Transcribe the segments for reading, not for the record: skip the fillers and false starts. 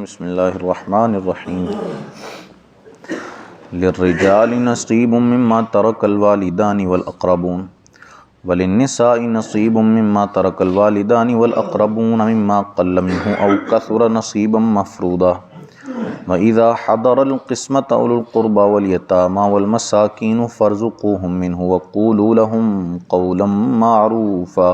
بسم اللہ الرحمن الرحیم للرجال نصیب مما ترک الوالدان والاقربون وللنساء نصیب مما ترک الوالدان والاقربون مما قل منه او کثر نصیبا مفروضا وإذا حضر القسمة أولو القربى واليتامى والمساكين فارزقوهم منه وقولوا لهم قولا معروفا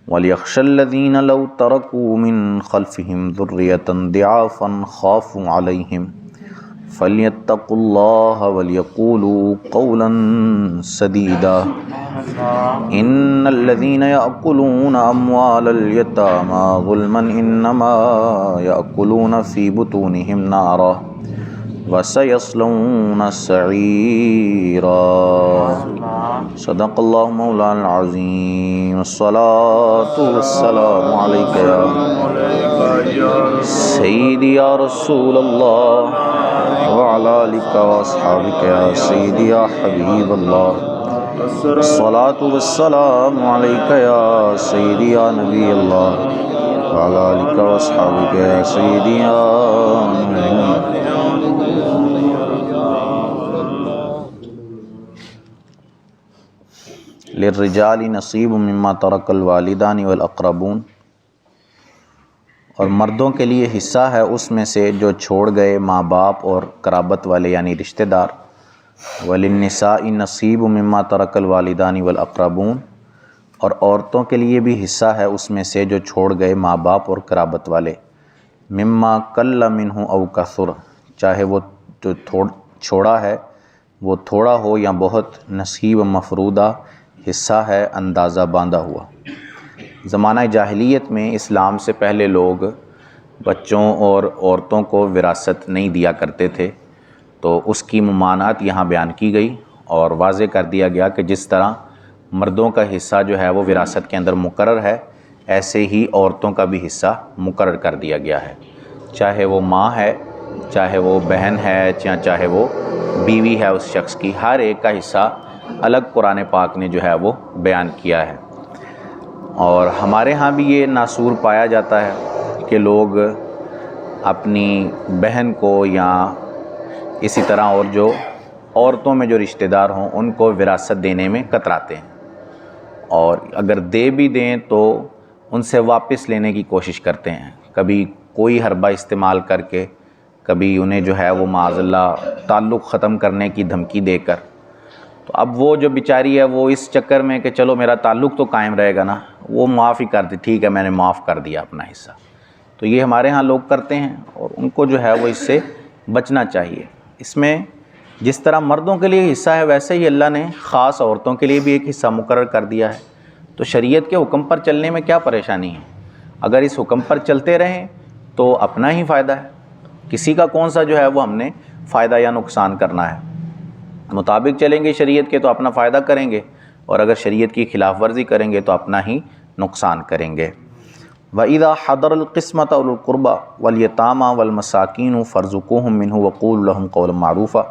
وَلْيَخْشَ الَّذِينَ لَوْ تَرَكُوا مِنْ خَلْفِهِمْ ذُرِّيَّةً ضِعَافًا خَافُوا عَلَيْهِمْ فَلْيَتَّقُوا اللَّهَ وَلْيَقُولُوا قَوْلًا سَدِيدًا إِنَّ الَّذِينَ يَأْكُلُونَ أَمْوَالَ الْيَتَامَى ظُلْمًا إِنَّمَا يَأْكُلُونَ فِي بُطُونِهِمْ نَارًا وَسَيَصْلَوْنَ سَعِيرًا صدق اللہ مولانا العظیم الصلاۃ والسلام علیک یا سیدی یا رسول اللہ وعلی آلک واصحابک یا سیدی یا حبیب اللہ الصلاۃ والسلام علیک یا سیدی یا نبی اللہ وعلی آلک واصحابک یا سیدی یا للرجال نصیب مما ترک الوالدان والاقربون، اور مردوں کے لیے حصہ ہے اس میں سے جو چھوڑ گئے ماں باپ اور قرابت والے یعنی رشتہ دار. وللنساء نصیب مما ترک الوالدان والاقربون، اور عورتوں کے لیے بھی حصہ ہے اس میں سے جو چھوڑ گئے ماں باپ اور قرابت والے. مما قل منہ او کثر، چاہے وہ جو چھوڑا ہے وہ تھوڑا ہو یا بہت. نصیب مفروضہ، حصہ ہے اندازہ باندھا ہوا. زمانہ جاہلیت میں اسلام سے پہلے لوگ بچوں اور عورتوں کو وراثت نہیں دیا کرتے تھے، تو اس کی ممانعت یہاں بیان کی گئی اور واضح کر دیا گیا کہ جس طرح مردوں کا حصہ جو ہے وہ وراثت کے اندر مقرر ہے، ایسے ہی عورتوں کا بھی حصہ مقرر کر دیا گیا ہے. چاہے وہ ماں ہے، چاہے وہ بہن ہے، چاہے وہ بیوی ہے اس شخص کی، ہر ایک کا حصہ الگ قرآن پاک نے جو ہے وہ بیان کیا ہے. اور ہمارے ہاں بھی یہ ناسور پایا جاتا ہے کہ لوگ اپنی بہن کو یا اسی طرح اور جو عورتوں میں جو رشتہ دار ہوں ان کو وراثت دینے میں کتراتے ہیں، اور اگر دے بھی دیں تو ان سے واپس لینے کی کوشش کرتے ہیں، کبھی کوئی حربہ استعمال کر کے، کبھی انہیں جو ہے وہ معاذ اللہ تعلق ختم کرنے کی دھمکی دے کر. تو اب وہ جو بیچاری ہے وہ اس چکر میں کہ چلو میرا تعلق تو قائم رہے گا نا، وہ معاف ہی کر دی، ٹھیک ہے میں نے معاف کر دیا اپنا حصہ. تو یہ ہمارے ہاں لوگ کرتے ہیں اور ان کو جو ہے وہ اس سے بچنا چاہیے. اس میں جس طرح مردوں کے لیے حصہ ہے ویسے ہی اللہ نے خاص عورتوں کے لیے بھی ایک حصہ مقرر کر دیا ہے. تو شریعت کے حکم پر چلنے میں کیا پریشانی ہے؟ اگر اس حکم پر چلتے رہیں تو اپنا ہی فائدہ ہے، کسی کا کون سا جو ہے وہ ہم نے فائدہ یا نقصان کرنا ہے. مطابق چلیں گے شریعت کے تو اپنا فائدہ کریں گے، اور اگر شریعت کی خلاف ورزی کریں گے تو اپنا ہی نقصان کریں گے. وَإِذَا حَضَرَ الْقِسْمَةَ أُولُو الْقُرْبَى وَالْيَتَامَى وَالْمَسَاكِينُ فَارْزُقُوهُم مِّنْهُ وَقُولُوا لَهُمْ قَوْلًا مَّعْرُوفًا،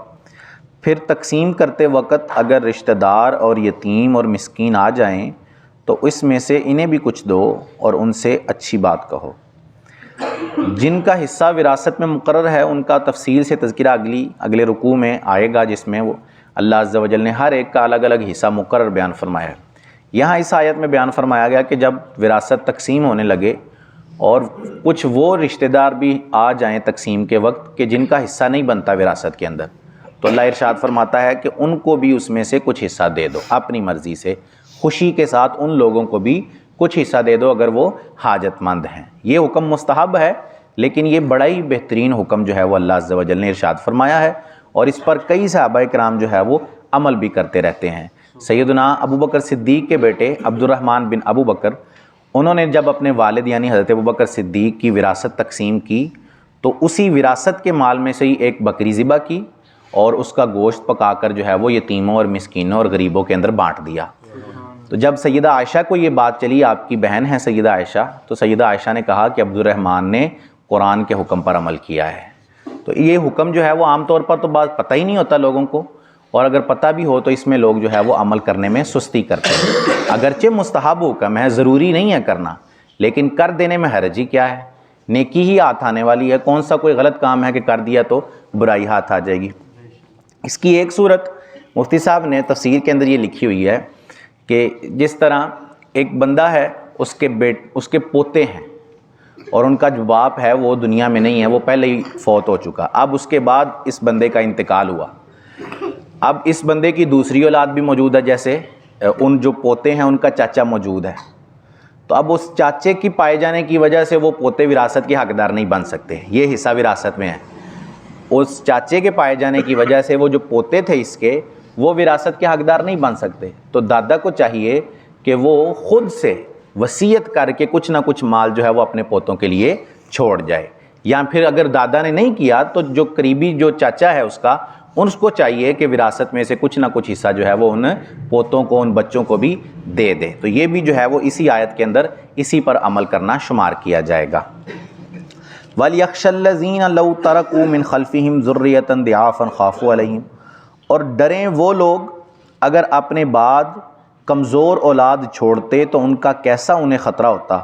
پھر تقسیم کرتے وقت اگر رشتہ دار اور یتیم اور مسکین آ جائیں تو اس میں سے انہیں بھی کچھ دو اور ان سے اچھی بات کہو. جن کا حصہ وراثت میں مقرر ہے ان کا تفصیل سے تذکرہ اگلے رکوع میں آئے گا، جس میں وہ اللہ عز و جل نے ہر ایک کا الگ الگ حصہ مقرر بیان فرمایا ہے. یہاں اس آیت میں بیان فرمایا گیا کہ جب وراثت تقسیم ہونے لگے اور کچھ وہ رشتہ دار بھی آ جائیں تقسیم کے وقت کہ جن کا حصہ نہیں بنتا وراثت کے اندر، تو اللہ ارشاد فرماتا ہے کہ ان کو بھی اس میں سے کچھ حصہ دے دو اپنی مرضی سے، خوشی کے ساتھ ان لوگوں کو بھی کچھ حصہ دے دو اگر وہ حاجت مند ہیں. یہ حکم مستحب ہے، لیکن یہ بڑا ہی بہترین حکم جو ہے وہ اللہ عز و جل نے ارشاد فرمایا ہے، اور اس پر کئی صحابہ کرام جو ہے وہ عمل بھی کرتے رہتے ہیں. سیدنا ابو بکر صدیق کے بیٹے عبد الرحمن بن ابو بکر، انہوں نے جب اپنے والد یعنی حضرت ابو بکر صدیق کی وراثت تقسیم کی تو اسی وراثت کے مال میں سے ہی ایک بکری ذبح کی اور اس کا گوشت پکا کر جو ہے وہ یتیموں اور مسکینوں اور غریبوں کے اندر بانٹ دیا. تو جب سیدہ عائشہ کو یہ بات چلی، آپ کی بہن ہیں سیدہ عائشہ، تو سیدہ عائشہ نے کہا کہ عبد الرحمن نے قرآن کے حکم پر عمل کیا ہے. تو یہ حکم جو ہے وہ عام طور پر تو بات پتہ ہی نہیں ہوتا لوگوں کو، اور اگر پتہ بھی ہو تو اس میں لوگ جو ہے وہ عمل کرنے میں سستی کرتے ہیں. اگرچہ مستحب حکم ہے، ضروری نہیں ہے کرنا، لیکن کر دینے میں حرج ہی کیا ہے؟ نیکی ہی ہاتھ آنے والی ہے، کون سا کوئی غلط کام ہے کہ کر دیا تو برائی ہاتھ آ جائے گی۔ اس کی ایک صورت مفتی صاحب نے تفسیر کے اندر یہ لکھی ہوئی ہے کہ جس طرح ایک بندہ ہے، اس کے پوتے ہیں اور ان کا جو باپ ہے وہ دنیا میں نہیں ہے، وہ پہلے ہی فوت ہو چکا، اب اس کے بعد اس بندے کا انتقال ہوا، اب اس بندے کی دوسری اولاد بھی موجود ہے، جیسے ان جو پوتے ہیں ان کا چاچا موجود ہے، تو اب اس چاچے کی پائے جانے کی وجہ سے وہ پوتے وراثت کے حقدار نہیں بن سکتے، یہ حصہ وراثت میں ہے، اس چاچے کے پائے جانے کی وجہ سے وہ جو پوتے تھے اس کے، وہ وراثت کے حقدار نہیں بن سکتے، تو دادا کو چاہیے کہ وہ خود سے وصیت کر کے کچھ نہ کچھ مال جو ہے وہ اپنے پوتوں کے لیے چھوڑ جائے، یا پھر اگر دادا نے نہیں کیا تو جو قریبی جو چاچا ہے اس کو چاہیے کہ وراثت میں سے کچھ نہ کچھ حصہ جو ہے وہ ان پوتوں کو، ان بچوں کو بھی دے دے، تو یہ بھی جو ہے وہ اسی آیت کے اندر اسی پر عمل کرنا شمار کیا جائے گا۔ وَلْيَخْشَ الَّذِينَ لَوْ تَرَكُوا مِنْ خَلْفِهِمْ ذُرِّيَّةً ضِعَافًا خَافُوا عَلَيْهِمْ، اور ڈریں وہ لوگ اگر اپنے بعد کمزور اولاد چھوڑتے تو ان کا کیسا انہیں خطرہ ہوتا۔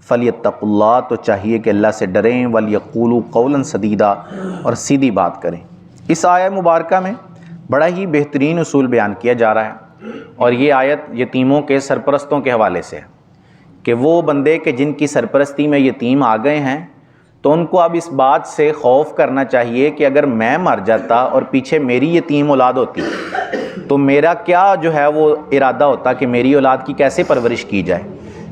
فَلْيَتَّقُوا اللَّهَ، تو چاہیے کہ اللہ سے ڈریں، وَلْيَقُولُوا قَوْلًا سَدِيدًا، اور سیدھی بات کریں۔ اس آیہ مبارکہ میں بڑا ہی بہترین اصول بیان کیا جا رہا ہے، اور یہ آیت یتیموں کے سرپرستوں کے حوالے سے ہے کہ وہ بندے کہ جن کی سرپرستی میں یتیم آ گئے ہیں تو ان کو اب اس بات سے خوف کرنا چاہیے کہ اگر میں مر جاتا اور پیچھے میری یتیم اولاد ہوتی تو میرا کیا جو ہے وہ ارادہ ہوتا کہ میری اولاد کی کیسے پرورش کی جائے،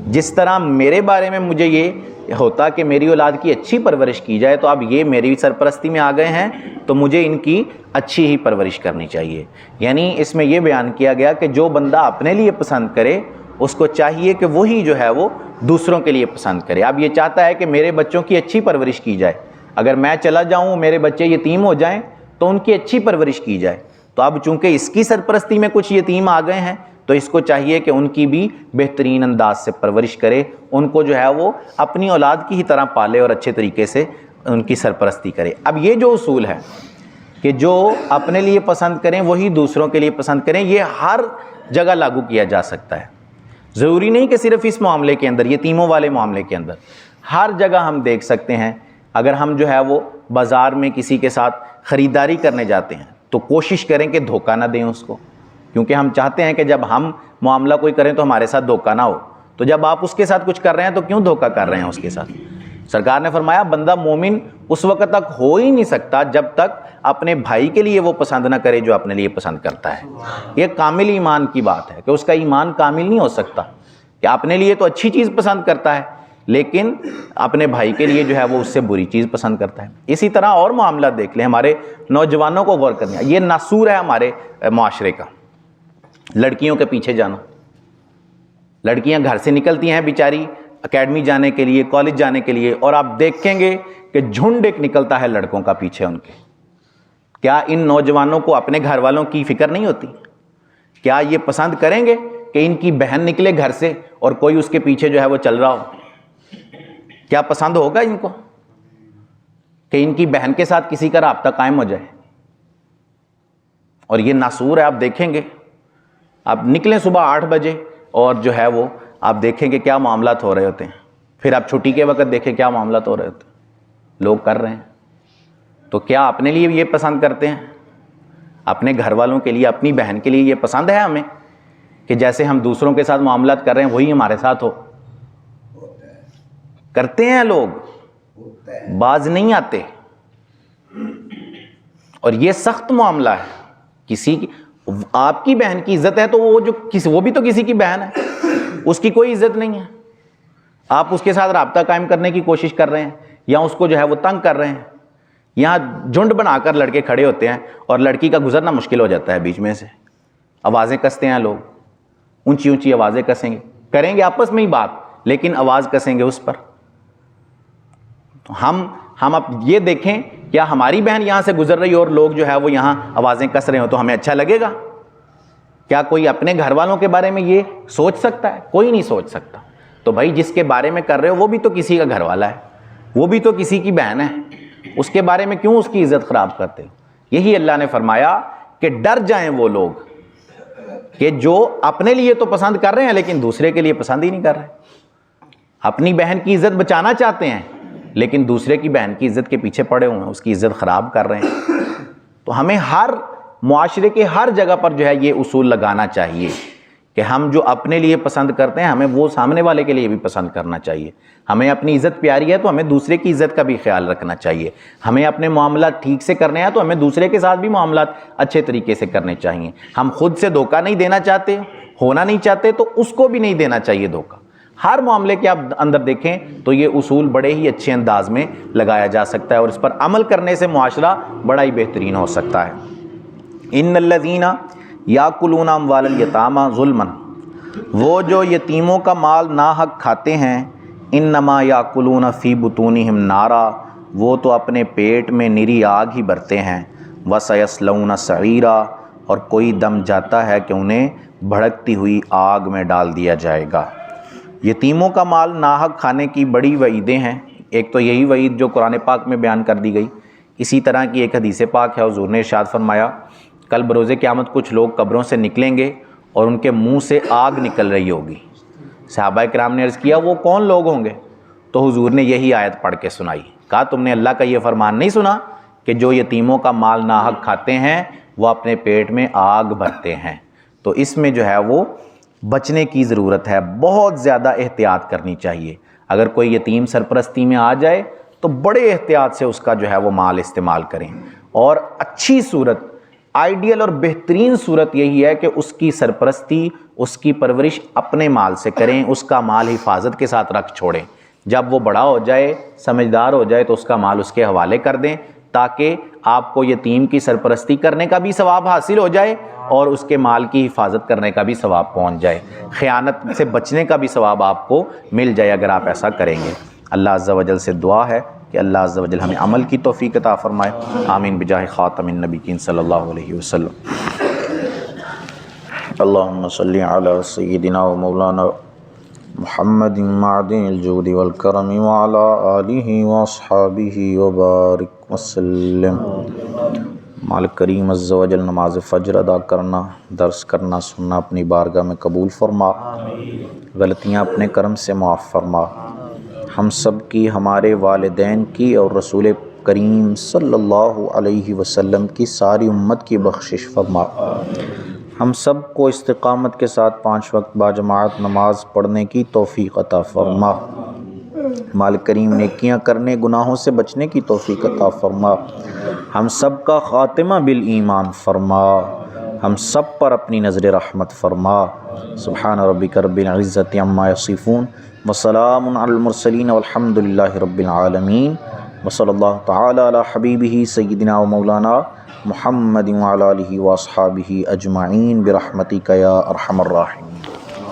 جس طرح میرے بارے میں مجھے یہ ہوتا کہ میری اولاد کی اچھی پرورش کی جائے، تو اب یہ میری سرپرستی میں آ گئے ہیں تو مجھے ان کی اچھی ہی پرورش کرنی چاہیے۔ یعنی اس میں یہ بیان کیا گیا کہ جو بندہ اپنے لیے پسند کرے اس کو چاہیے کہ وہی جو ہے وہ دوسروں کے لیے پسند کرے۔ اب یہ چاہتا ہے کہ میرے بچوں کی اچھی پرورش کی جائے، اگر میں چلا جاؤں میرے بچے یتیم ہو جائیں تو ان کی اچھی پرورش کی جائے، تو اب چونکہ اس کی سرپرستی میں کچھ یتیم آ گئے ہیں تو اس کو چاہیے کہ ان کی بھی بہترین انداز سے پرورش کرے، ان کو جو ہے وہ اپنی اولاد کی ہی طرح پالے اور اچھے طریقے سے ان کی سرپرستی کرے۔ اب یہ جو اصول ہے کہ جو اپنے لیے پسند کریں وہی دوسروں کے لیے پسند کریں، یہ ہر جگہ لاگو کیا جا سکتا ہے، ضروری نہیں کہ صرف اس معاملے کے اندر، یتیموں والے معاملے کے اندر، ہر جگہ ہم دیکھ سکتے ہیں۔ اگر ہم جو ہے وہ بازار میں کسی کے ساتھ خریداری کرنے جاتے ہیں تو کوشش کریں کہ دھوکہ نہ دیں اس کو، کیونکہ ہم چاہتے ہیں کہ جب ہم معاملہ کوئی کریں تو ہمارے ساتھ دھوکہ نہ ہو، تو جب آپ اس کے ساتھ کچھ کر رہے ہیں تو کیوں دھوکہ کر رہے ہیں اس کے ساتھ؟ سرکار نے فرمایا بندہ مومن اس وقت تک ہو ہی نہیں سکتا جب تک اپنے بھائی کے لیے وہ پسند نہ کرے جو اپنے لیے پسند کرتا ہے۔ یہ کامل ایمان کی بات ہے کہ اس کا ایمان کامل نہیں ہو سکتا کہ اپنے لیے تو اچھی چیز پسند کرتا ہے لیکن اپنے بھائی کے لیے جو ہے وہ اس سے بری چیز پسند کرتا ہے۔ اسی طرح اور معاملہ دیکھ لیں، ہمارے نوجوانوں کو غور کرنا، یہ ناسور ہے ہمارے معاشرے کا، لڑکیوں کے پیچھے جانا۔ لڑکیاں گھر سے نکلتی ہیں بیچاری اکیڈمی جانے کے لیے، کالج جانے کے لیے، اور آپ دیکھیں گے کہ جھنڈ ایک نکلتا ہے لڑکوں کا پیچھے ان کے۔ کیا ان نوجوانوں کو اپنے گھر والوں کی فکر نہیں ہوتی؟ کیا یہ پسند کریں گے کہ ان کی بہن نکلے گھر سے اور کوئی اس کے پیچھے جو ہے وہ چل رہا ہو؟ کیا پسند ہوگا ان کو کہ ان کی بہن کے ساتھ کسی کا رابطہ قائم ہو جائے؟ اور یہ ناسور ہے۔ آپ دیکھیں گے، آپ نکلیں صبح 8 بجے اور جو ہے وہ آپ دیکھیں کہ کیا معاملات ہو رہے ہوتے ہیں، پھر آپ چھٹی کے وقت دیکھیں کیا معاملات ہو رہے ہوتے ہیں، لوگ کر رہے ہیں۔ تو کیا اپنے لیے یہ پسند کرتے ہیں؟ اپنے گھر والوں کے لیے، اپنی بہن کے لیے یہ پسند ہے ہمیں کہ جیسے ہم دوسروں کے ساتھ معاملات کر رہے ہیں وہی ہمارے ساتھ ہو؟ کرتے ہیں لوگ، باز نہیں آتے، اور یہ سخت معاملہ ہے۔ کسی کی آپ کی بہن کی عزت ہے تو وہ بھی تو کسی کی بہن ہے، اس کی کوئی عزت نہیں ہے، آپ اس کے ساتھ رابطہ قائم کرنے کی کوشش کر رہے ہیں یا اس کو جو ہے وہ تنگ کر رہے ہیں۔ یہاں جھنڈ بنا کر لڑکے کھڑے ہوتے ہیں اور لڑکی کا گزرنا مشکل ہو جاتا ہے بیچ میں سے، آوازیں کستے ہیں لوگ، اونچی اونچی آوازیں کسیں گے، کریں گے آپس میں ہی بات لیکن آواز کسیں گے اس پر۔ تو ہم اب یہ دیکھیں، کیا ہماری بہن یہاں سے گزر رہی اور لوگ جو ہے وہ یہاں آوازیں کس رہے ہوں تو ہمیں اچھا لگے گا؟ کیا کوئی اپنے گھر والوں کے بارے میں یہ سوچ سکتا ہے؟ کوئی نہیں سوچ سکتا۔ تو بھائی جس کے بارے میں کر رہے ہو وہ بھی تو کسی کا گھر والا ہے، وہ بھی تو کسی کی بہن ہے، اس کے بارے میں کیوں اس کی عزت خراب کرتے ہو؟ یہی اللہ نے فرمایا کہ ڈر جائیں وہ لوگ کہ جو اپنے لیے تو پسند کر رہے ہیں لیکن دوسرے کے لیے پسند ہی نہیں کر رہے، اپنی بہن کی عزت بچانا چاہتے ہیں لیکن دوسرے کی بہن کی عزت کے پیچھے پڑے ہوئے ہیں، اس کی عزت خراب کر رہے ہیں۔ تو ہمیں ہر معاشرے کے ہر جگہ پر جو ہے یہ اصول لگانا چاہیے کہ ہم جو اپنے لیے پسند کرتے ہیں ہمیں وہ سامنے والے کے لیے بھی پسند کرنا چاہیے۔ ہمیں اپنی عزت پیاری ہے تو ہمیں دوسرے کی عزت کا بھی خیال رکھنا چاہیے۔ ہمیں اپنے معاملات ٹھیک سے کرنے ہیں تو ہمیں دوسرے کے ساتھ بھی معاملات اچھے طریقے سے کرنے چاہیے۔ ہم خود سے دھوکہ نہیں دینا چاہتے، ہونا نہیں چاہتے تو اس کو بھی نہیں دینا چاہیے دھوکہ۔ ہر معاملے کے آپ اندر دیکھیں تو یہ اصول بڑے ہی اچھے انداز میں لگایا جا سکتا ہے اور اس پر عمل کرنے سے معاشرہ بڑا ہی بہترین ہو سکتا ہے۔ ان الذین یاکلون اموال الیتامی ظلما، وہ جو یتیموں کا مال ناحق کھاتے ہیں، انما یاکلون فی بطونہم نارا، وہ تو اپنے پیٹ میں نری آگ ہی بھرتے ہیں، وسیصلون سعیرا، اور کوئی دم جاتا ہے کہ انہیں بھڑکتی ہوئی آگ میں ڈال دیا جائے گا۔ یتیموں کا مال ناحق کھانے کی بڑی وعیدیں ہیں۔ ایک تو یہی وعید جو قرآن پاک میں بیان کر دی گئی، اسی طرح کی ایک حدیث پاک ہے، حضور نے ارشاد فرمایا کل بروز قیامت کچھ لوگ قبروں سے نکلیں گے اور ان کے منہ سے آگ نکل رہی ہوگی۔ صحابہ کرام نے عرض کیا وہ کون لوگ ہوں گے؟ تو حضور نے یہی آیت پڑھ کے سنائی، کہا تم نے اللہ کا یہ فرمان نہیں سنا کہ جو یتیموں کا مال ناحق کھاتے ہیں وہ اپنے پیٹ میں آگ بھرتے ہیں؟ تو اس میں جو ہے وہ بچنے کی ضرورت ہے، بہت زیادہ احتیاط کرنی چاہیے۔ اگر کوئی یتیم سرپرستی میں آ جائے تو بڑے احتیاط سے اس کا جو ہے وہ مال استعمال کریں، اور اچھی صورت، آئیڈیل اور بہترین صورت یہی ہے کہ اس کی سرپرستی، اس کی پرورش اپنے مال سے کریں، اس کا مال حفاظت کے ساتھ رکھ چھوڑیں۔ جب وہ بڑا ہو جائے، سمجھدار ہو جائے تو اس کا مال اس کے حوالے کر دیں، تاکہ آپ کو یتیم کی سرپرستی کرنے کا بھی ثواب حاصل ہو جائے اور اس کے مال کی حفاظت کرنے کا بھی ثواب پہنچ جائے، خیانت سے بچنے کا بھی ثواب آپ کو مل جائے اگر آپ ایسا کریں گے۔ اللہ عز و جل سے دعا ہے کہ اللہ عز و جل ہمیں عمل کی توفیق عطا فرمائے۔ آمین بجاہ خاتم النبیین صلی اللہ علیہ وسلم۔ اللہم صلی علی سیدنا و مولانا محمد معدن الجود والکرم وعلی آلہ واصحابہ وبارک وسلم۔ مالک کریم عز و جل نماز فجر ادا کرنا، درس کرنا، سننا اپنی بارگاہ میں قبول فرما، غلطیاں اپنے کرم سے معاف فرما، ہم سب کی، ہمارے والدین کی اور رسول کریم صلی اللہ علیہ وسلم کی ساری امت کی بخشش فرما۔ ہم سب کو استقامت کے ساتھ 5 وقت باجماعت نماز پڑھنے کی توفیق عطا فرما۔ مالک کریم نیکیاں کرنے، گناہوں سے بچنے کی توفیق عطا فرما۔ ہم سب کا خاتمہ بالایمان فرما، ہم سب پر اپنی نظر رحمت فرما۔ سبحان ربک رب العزت عما یصفون وسلام علی المرسلین والحمد للہ رب العالمین، وصلی اللہ تعالی علی حبیبہ سیدنا و مولانا محمد وعلی آلہ واصحابہ اجمعین برحمتک یا ارحم الراحمین۔